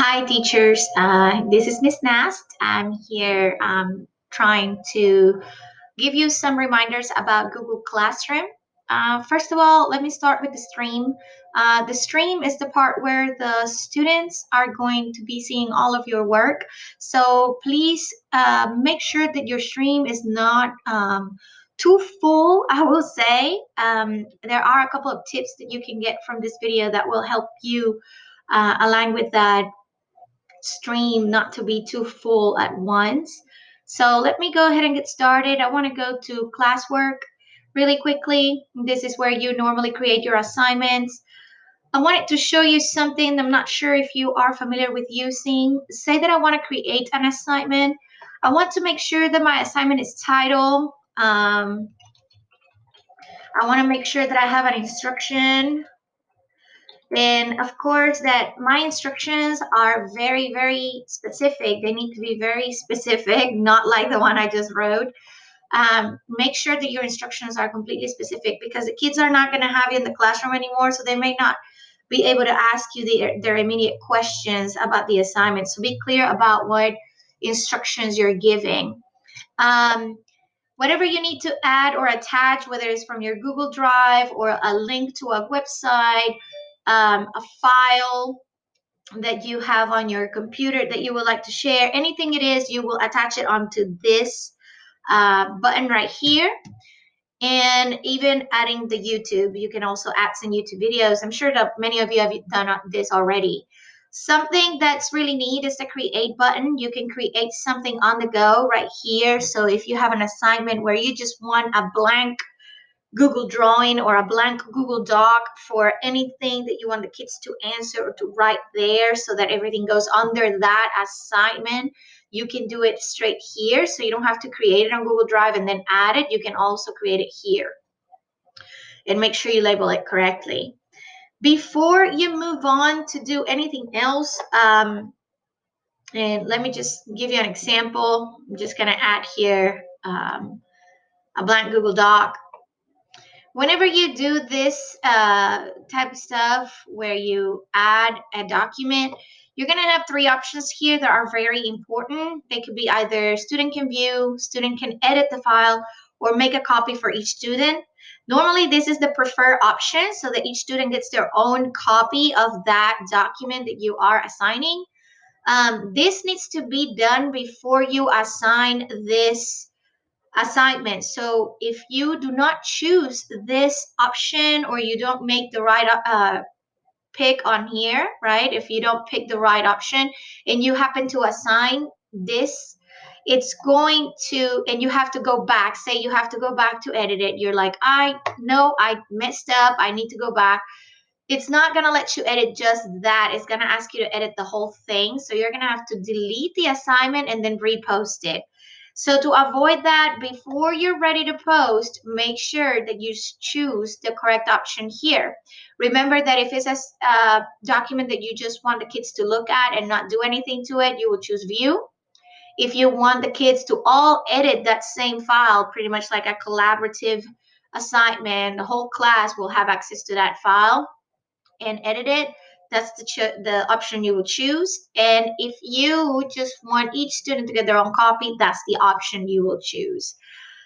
Hi, teachers. This is Miss Nast. I'm here trying to give you some reminders about Google Classroom. First of all, let me start with the stream. The stream is the part where the students are going to be seeing all of your work. So please make sure that your stream is not too full, I will say. There are a couple of tips that you can get from this video that will help you align with that stream not to be too full at once. So let me go ahead and get started. I want to go to classwork really quickly. This is where you normally create your assignments. I wanted to show you something I'm not sure if you are familiar with using. Say that I want to create an assignment. I want to make sure that my assignment is titled. I want to make sure that I have an instruction. And of course, that my instructions are very, very specific. They need to be very specific, not like the one I just wrote. Make sure that your instructions are completely specific because the kids are not going to have you in the classroom anymore, so they may not be able to ask you their immediate questions about the assignment. So be clear about what instructions you're giving. Whatever you need to add or attach, whether it's from your Google Drive or a link to a website, a file that you have on your computer that you would like to share, anything it is, you will attach it onto this button right here. And even adding the YouTube, you can also add some YouTube videos. I'm sure that many of you have done this already. Something that's really neat is the create button. You can create something on the go right here. So if you have an assignment where you just want a blank Google Drawing or a blank Google Doc for anything that you want the kids to answer or to write there so that everything goes under that assignment, you can do it straight here. So you don't have to create it on Google Drive and then add it. You can also create it here and make sure you label it correctly. Before you move on to do anything else, and let me just give you an example. I'm just going to add here a blank Google Doc. Whenever you do this type of stuff where you add a document, you're going to have three options here that are very important. They could be either student can view, student can edit the file, or make a copy for each student. Normally, this is the preferred option so that each student gets their own copy of that document that you are assigning. This needs to be done before you assign this assignment. So if you do not choose this option or you don't make the right pick on here, right? If you don't pick the right option and you happen to assign this, it's going to, and you have to go back, say you have to go back to edit it. You're like, I know I messed up. I need to go back. It's not going to let you edit just that. It's going to ask you to edit the whole thing. So you're going to have to delete the assignment and then repost it. So to avoid that, before you're ready to post, make sure that you choose the correct option here. Remember that if it's a document that you just want the kids to look at and not do anything to it, you will choose view. If you want the kids to all edit that same file, pretty much like a collaborative assignment, the whole class will have access to that file and edit it. That's the option you will choose. And if you just want each student to get their own copy, that's the option you will choose.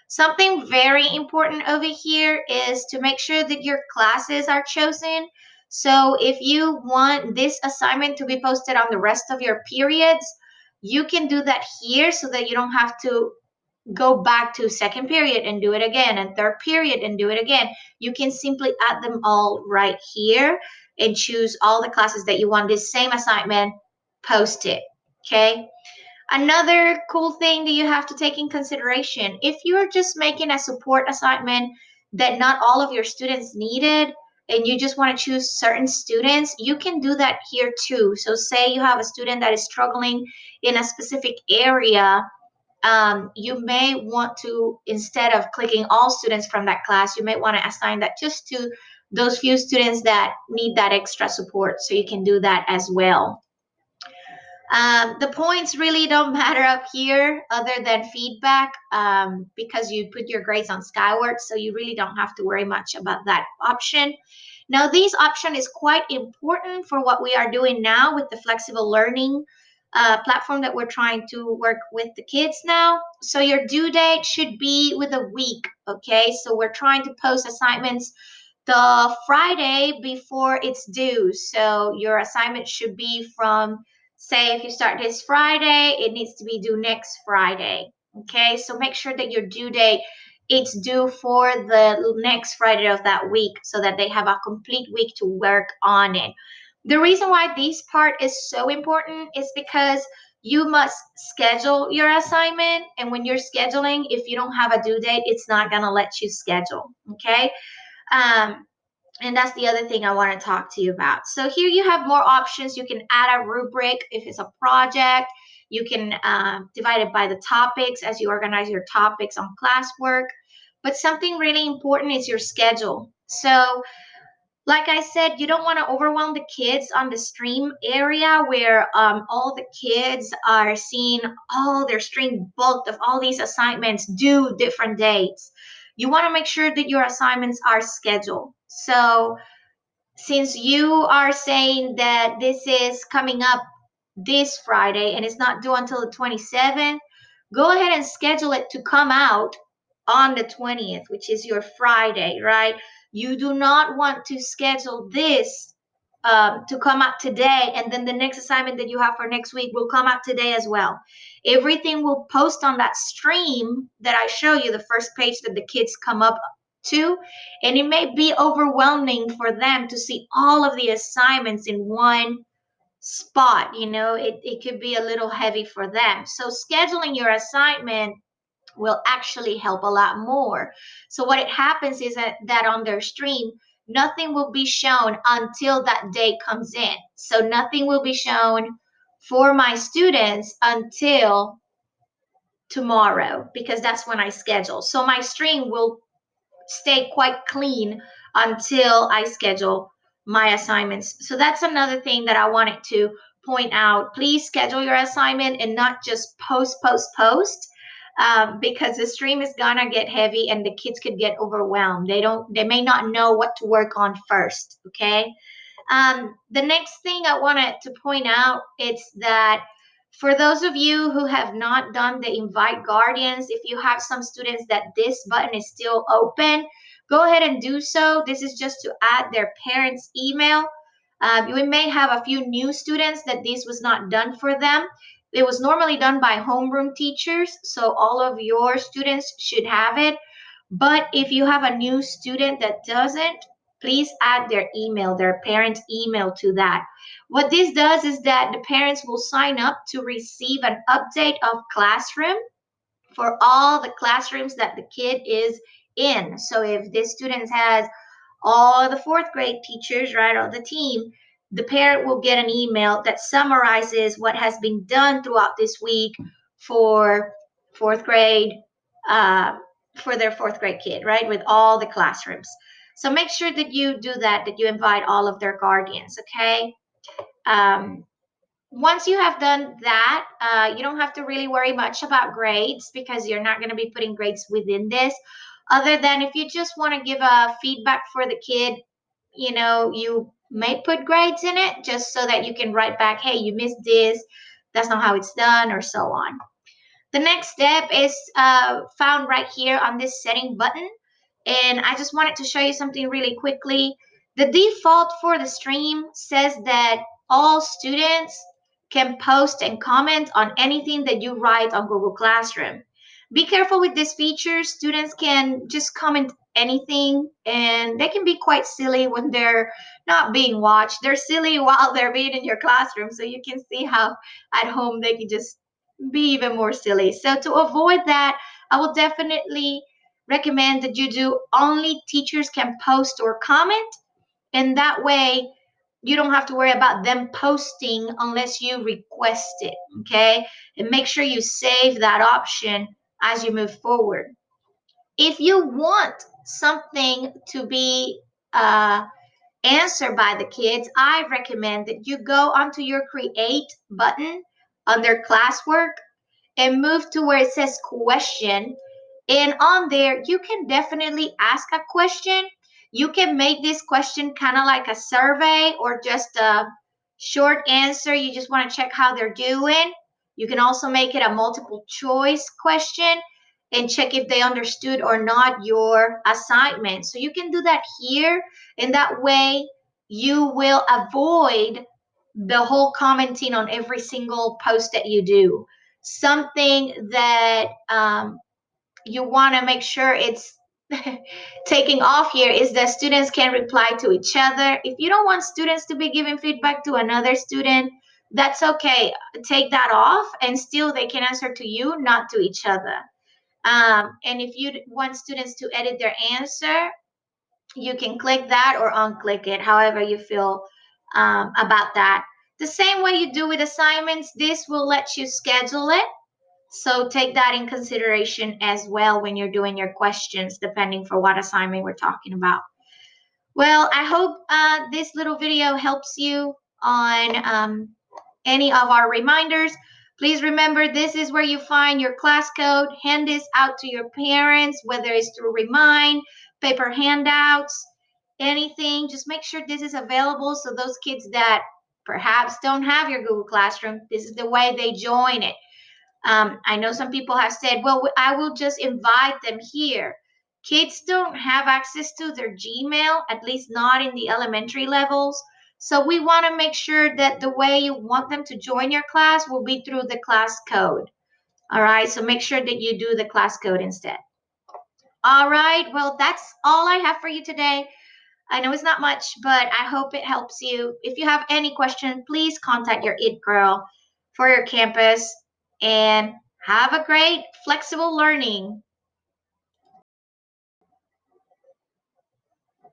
Something very important over here is to make sure that your classes are chosen. So if you want this assignment to be posted on the rest of your periods, you can do that here so that you don't have to go back to second period and do it again and third period and do it again. You can simply add them all right here and choose all the classes that you want this same assignment posted. Okay. Another cool thing that you have to take in consideration, if you're just making a support assignment that not all of your students needed and you just want to choose certain students, you can do that here too. So say you have a student that is struggling in a specific area, you may want to, instead of clicking all students from that class, you may want to assign that just to those few students that need that extra support. So you can do that as well. The points really don't matter up here other than feedback because you put your grades on Skyward, so you really don't have to worry much about that option. Now, this option is quite important for what we are doing now with the flexible learning platform that we're trying to work with the kids now. So your due date should be with a week, okay? So we're trying to post assignments the Friday before it's due. So your assignment should be from, say, if you start this Friday, it needs to be due next Friday. Okay, so make sure that your due date it's due for the next Friday of that week so that they have a complete week to work on it. The reason why this part is so important is because you must schedule your assignment, and when you're scheduling, if you don't have a due date, it's not going to let you schedule. Okay. um, and that's the other thing I want to talk to you about. So here you have more options. You can add a rubric if it's a project. You can divide it by the topics as you organize your topics on classwork. But something really important is your schedule. So like I said, you don't want to overwhelm the kids on the stream area where all the kids are seeing all their stream booked of all these assignments due different dates. You want to make sure that your assignments are scheduled. So since you are saying that this is coming up this Friday and it's not due until the 27th, go ahead and schedule it to come out on the 20th, which is your Friday, right? You do not want to schedule this to come out today, and then the next assignment that you have for next week will come out today as well. Everything will post on that stream that I show you, the first page that the kids come up to, and it may be overwhelming for them to see all of the assignments in one spot. It could be a little heavy for them. So scheduling your assignment will actually help a lot more. So what it happens is that on their stream, nothing will be shown until that day comes in. So nothing will be shown for my students until tomorrow, because that's when I schedule. So my stream will stay quite clean until I schedule my assignments. So that's another thing that I wanted to point out. Please schedule your assignment and not just post, because the stream is gonna get heavy and the kids could get overwhelmed. They may not know what to work on first. Okay. The next thing I wanted to point out is that for those of you who have not done the invite guardians, if you have some students that this button is still open, go ahead and do so. This is just to add their parents' email. We may have a few new students that this was not done for them. It was normally done by homeroom teachers, so all of your students should have it. But if you have a new student that doesn't, please add their email, their parents' email to that. What this does is that the parents will sign up to receive an update of Classroom for all the classrooms that the kid is in. So if this student has all the fourth grade teachers, right, on the team, the parent will get an email that summarizes what has been done throughout this week for fourth grade, uh, for their fourth grade kid, right, with all the classrooms. So make sure that you do that you invite all of their guardians, okay? Um, Once you have done that, you don't have to really worry much about grades because you're not going to be putting grades within this. Other than if you just want to give a feedback for the kid, you may put grades in it just so that you can write back, hey, you missed this, that's not how it's done, or so on. The next step is found right here on this setting button. And I just wanted to show you something really quickly. The default for the stream says that all students can post and comment on anything that you write on Google Classroom. Be careful with this feature. Students can just comment anything, and they can be quite silly when they're not being watched. They're silly while they're being in your classroom, so you can see how at home they can just be even more silly. So to avoid that, I will definitely recommend that you do only teachers can post or comment, and that way you don't have to worry about them posting unless you request it. Okay, and make sure you save that option as you move forward. If you want something to be answered by the kids, I recommend that you go onto your create button under classwork and move to where it says question. And on there, you can definitely ask a question. You can make this question kind of like a survey or just a short answer. You just want to check how they're doing. You can also make it a multiple choice question and check if they understood or not your assignment. So you can do that here, and that way you will avoid the whole commenting on every single post that you do. Something that you want to make sure it's taking off here is that students can reply to each other. If you don't want students to be giving feedback to another student, that's okay. Take that off, and still they can answer to you, not to each other. And if you want students to edit their answer, you can click that or unclick it, however you feel about that. The same way you do with assignments, this will let you schedule it. So take that in consideration as well when you're doing your questions, depending for what assignment we're talking about. Well, I hope this little video helps you on any of our reminders. Please remember, this is where you find your class code. Hand this out to your parents, whether it's through Remind, paper handouts, anything. Just make sure this is available so those kids that perhaps don't have your Google Classroom, this is the way they join it. I know some people have said, well, I will just invite them here. Kids don't have access to their Gmail, at least not in the elementary levels. So we want to make sure that the way you want them to join your class will be through the class code. All right, so make sure that you do the class code instead. All right, well, that's all I have for you today. I know it's not much, but I hope it helps you. If you have any question, please contact your IT Girl for your campus, and have a great flexible learning.